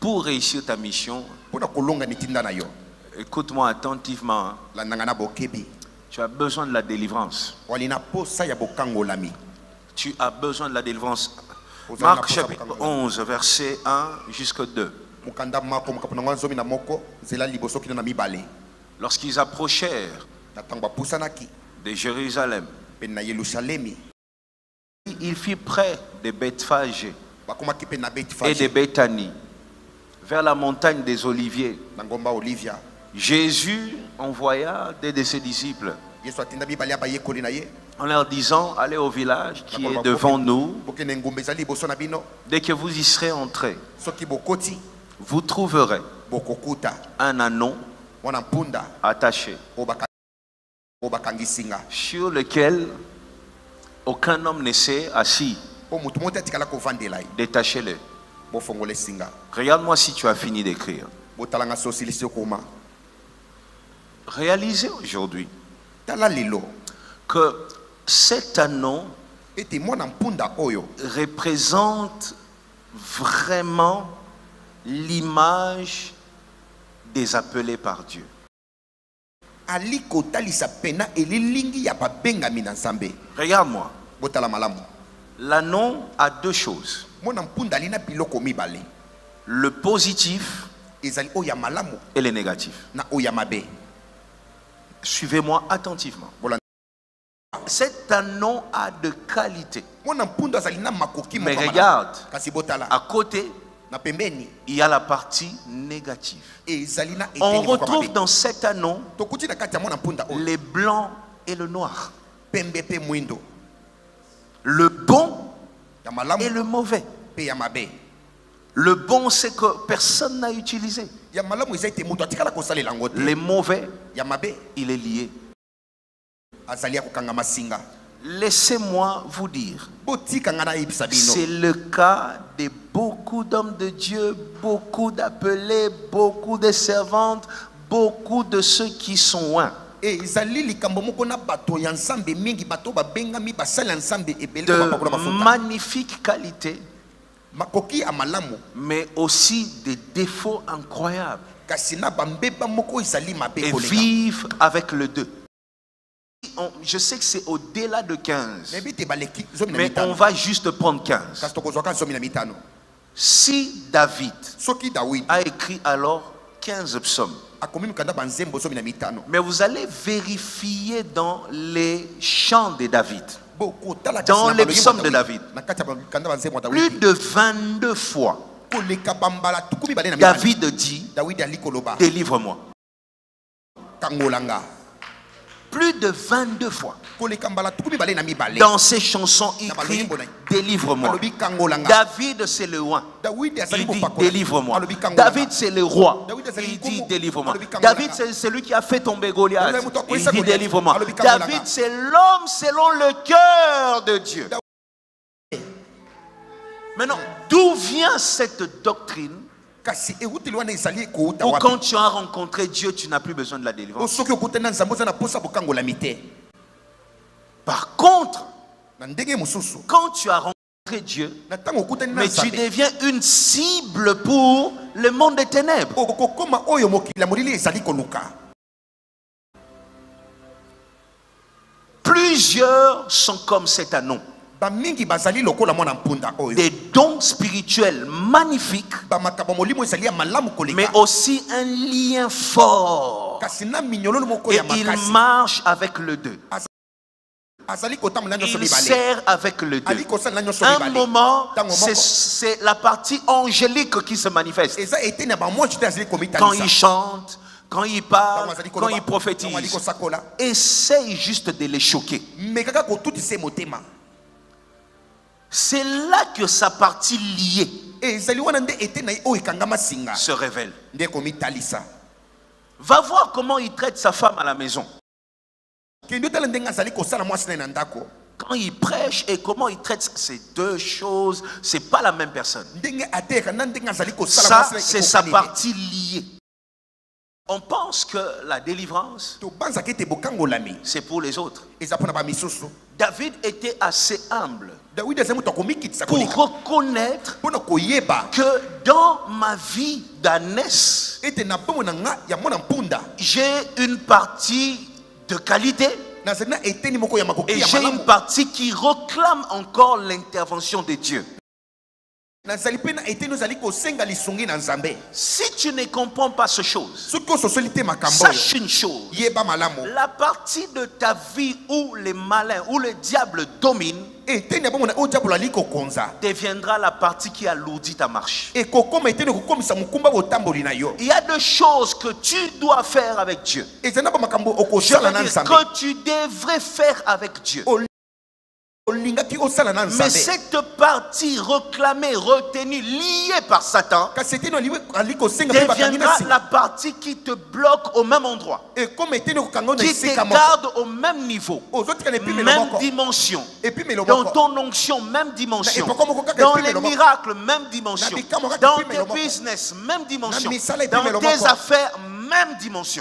pour réussir ta mission, écoute-moi attentivement. Tu as besoin de la délivrance. Tu as besoin de la délivrance. Marc chapitre 11, verset 1 jusqu'au 2. Lorsqu'ils approchèrent de Jérusalem, il fit près de Bethphage et de Béthanie, vers la montagne des Oliviers. Jésus envoya des de ses disciples en leur disant: allez au village qui est devant nous. Dès que vous y serez entrés, vous trouverez un ânon attaché sur lequel aucun homme ne s'est assis. Détachez-le. Regarde-moi si tu as fini d'écrire. Réalisez aujourd'hui que cet ânon représente vraiment l'image des appelés par Dieu. Regarde-moi. L'ânon a deux choses. Le positif et le négatif. Suivez-moi attentivement. Cet ânon a de qualité. Mais regarde, à côté, il y a la partie négative. On retrouve dans cet ânon les blancs et le noir. Le bon et le mauvais. Le bon, c'est que personne n'a utilisé. Les mauvais, il est lié. Laissez-moi vous dire, c'est le cas de beaucoup d'hommes de Dieu, beaucoup d'appelés, beaucoup de servantes, beaucoup de ceux qui sont loin. De magnifiques qualités, mais aussi des défauts incroyables, et vivent avec le deux. Je sais que c'est au-delà de 15, mais on va juste prendre 15. Si David a écrit alors 15 psaumes, mais vous allez vérifier dans les chants de David, dans les psaumes de David, plus de 22 fois, David dit: délivre-moi. Plus de 22 fois. Dans ses chansons, il crie: délivre-moi. David, c'est le roi. Il dit: délivre-moi. David, c'est le roi. Il dit: délivre-moi. David, c'est celui qui a fait tomber Goliath. Il dit: délivre-moi. David, c'est l'homme selon le cœur de Dieu. Maintenant, d'où vient cette doctrine où quand tu as rencontré Dieu, tu n'as plus besoin de la délivrance? Par contre, quand tu as rencontré Dieu, mais tu deviens une cible pour le monde des ténèbres. Plusieurs sont comme cet ânon. Des dons spirituels magnifiques, mais aussi un lien fort. Et il marche avec le deux. Il sert avec le deux. Un moment, c'est la partie angélique qui se manifeste. Quand il chante, quand il parle, quand il prophétise, essaye juste de les choquer. C'est là que sa partie liée se révèle. Va voir comment il traite sa femme à la maison. Quand il prêche et comment il traite, c'est deux choses, c'est pas la même personne. Ça, c'est sa partie liée. On pense que la délivrance, c'est pour les autres. David était assez humble pour reconnaître que dans ma vie d'ânesse, j'ai une partie de qualité et j'ai une partie qui réclame encore l'intervention de Dieu. Si tu ne comprends pas ce chose, sache une chose, la partie de ta vie où les malins, où le diable domine, deviendra la partie qui alourdit ta marche. Il y a des choses que tu dois faire avec Dieu. Je veux dire que tu devrais faire avec Dieu. Mais cette partie réclamée, retenue, liée par Satan, deviendra la partie qui te bloque au même endroit, qui te garde au même niveau, même dimension, dans ton onction, même dimension, dans les miracles, même dimension, dans tes business, même dimension, dans tes affaires, même dimension.